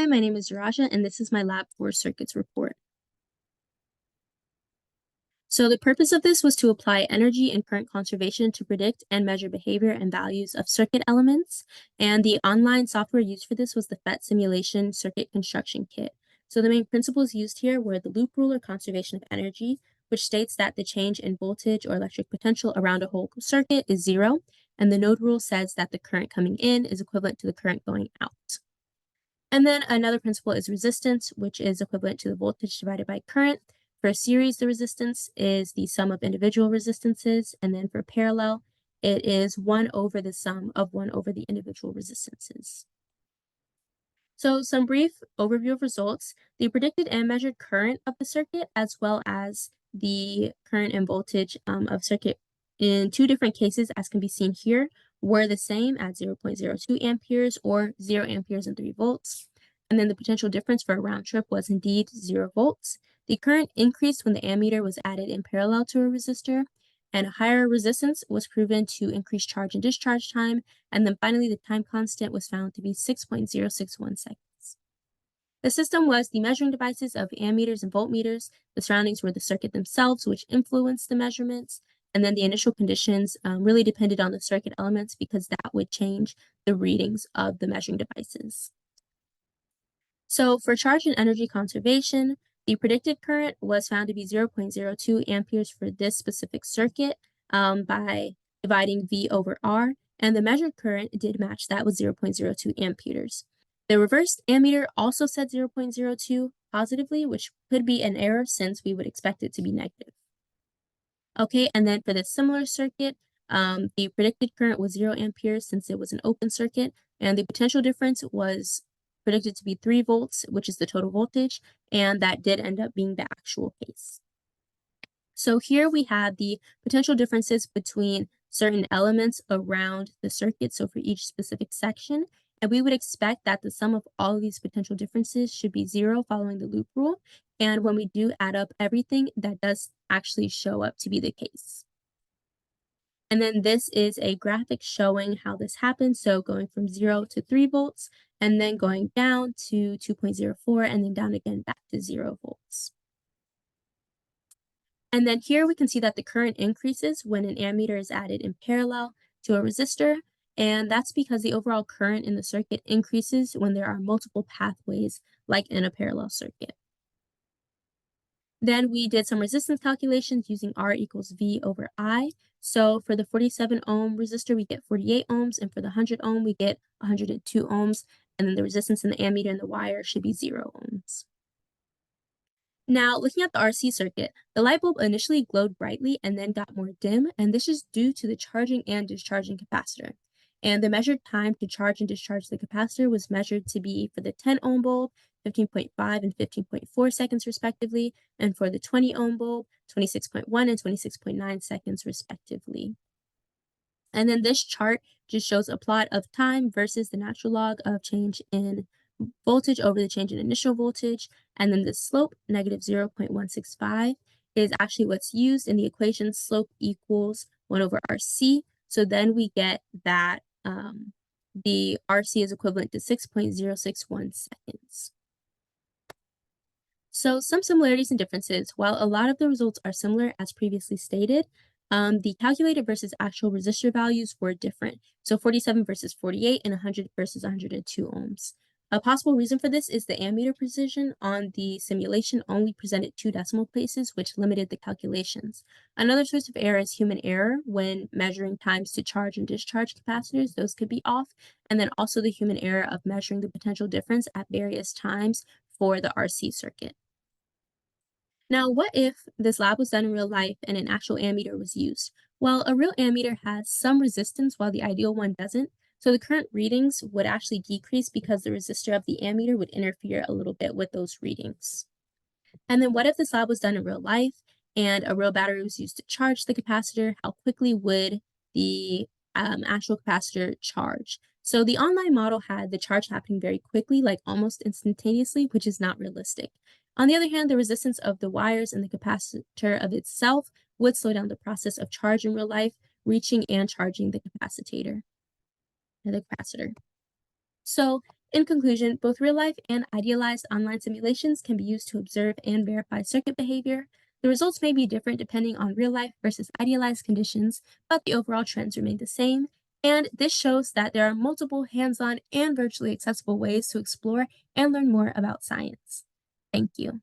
Hi, my name is Raja, and this is my Lab 4 circuits report. So the purpose of this was to apply energy and current conservation to predict and measure behavior and values of circuit elements. And the online software used for this was the PHYS simulation circuit construction kit. So the main principles used here were the loop rule or conservation of energy, which states that the change in voltage or electric potential around a whole circuit is zero. And the node rule says that the current coming in is equivalent to the current going out. And then another principle is resistance, which is equivalent to the voltage divided by current. For a series, the resistance is the sum of individual resistances. And then for parallel, it is 1 over the sum of 1 over the individual resistances. So some brief overview of results. The predicted and measured current of the circuit, as well as the current and voltage of circuit in two different cases, as can be seen here, were the same at 0.02 amperes or 0 amperes and 3 volts. And then the potential difference for a round trip was indeed 0 volts. The current increased when the ammeter was added in parallel to a resistor, and higher resistance was proven to increase charge and discharge time. And then finally, the time constant was found to be 6.061 seconds. The system was the measuring devices of ammeters and voltmeters. The surroundings were the circuit themselves, which influenced the measurements. And then the initial conditions really depended on the circuit elements because that would change the readings of the measuring devices. So for charge and energy conservation, the predicted current was found to be 0.02 amperes for this specific circuit by dividing V over R, and the measured current did match that with 0.02 amperes. The reversed ammeter also said 0.02 positively, which could be an error since we would expect it to be negative. Okay, and then for the similar circuit, the predicted current was 0 amperes since it was an open circuit, and the potential difference was predicted to be 3 volts, which is the total voltage, and that did end up being the actual case. So here we have the potential differences between certain elements around the circuit, so for each specific section, and we would expect that the sum of all of these potential differences should be 0 following the loop rule, and when we do add up everything, that does actually show up to be the case. And then this is a graphic showing how this happens. So going from 0 to 3 volts, and then going down to 2.04, and then down again back to 0 volts. And then here we can see that the current increases when an ammeter is added in parallel to a resistor, and that's because the overall current in the circuit increases when there are multiple pathways, like in a parallel circuit. Then we did some resistance calculations using R equals V over I. So for the 47 ohm resistor, we get 48 ohms, and for the 100 ohm, we get 102 ohms, and then the resistance in the ammeter and the wire should be 0 ohms. Now, looking at the RC circuit, the light bulb initially glowed brightly and then got more dim, and this is due to the charging and discharging capacitor. And the measured time to charge and discharge the capacitor was measured to be for the 10 ohm bulb, 15.5 and 15.4 seconds respectively, and for the 20 ohm bulb, 26.1 and 26.9 seconds respectively. And then this chart just shows a plot of time versus the natural log of change in voltage over the change in initial voltage, and then the slope, negative 0.165, is actually what's used in the equation slope equals 1 over RC. So then we get that the RC is equivalent to 6.061 seconds. So some similarities and differences. While a lot of the results are similar as previously stated, the calculated versus actual resistor values were different. So 47 versus 48 and 100 versus 102 ohms. A possible reason for this is the ammeter precision on the simulation only presented 2 decimal places, which limited the calculations. Another source of error is human error when measuring times to charge and discharge capacitors. Those could be off. And then also the human error of measuring the potential difference at various times for the RC circuit. Now, what if this lab was done in real life and an actual ammeter was used? Well, a real ammeter has some resistance while the ideal one doesn't. So the current readings would actually decrease because the resistor of the ammeter would interfere a little bit with those readings. And then what if this lab was done in real life and a real battery was used to charge the capacitor? How quickly would the actual capacitor charge? So the online model had the charge happening very quickly, like almost instantaneously, which is not realistic. On the other hand, the resistance of the wires and the capacitor of itself would slow down the process of charge in real life, reaching and charging the capacitor. So In conclusion, both real life and idealized online simulations can be used to observe and verify circuit behavior. The results may be different depending on real life versus idealized conditions, but the overall trends remain the same. And this shows that there are multiple hands on and virtually accessible ways to explore and learn more about science. Thank you.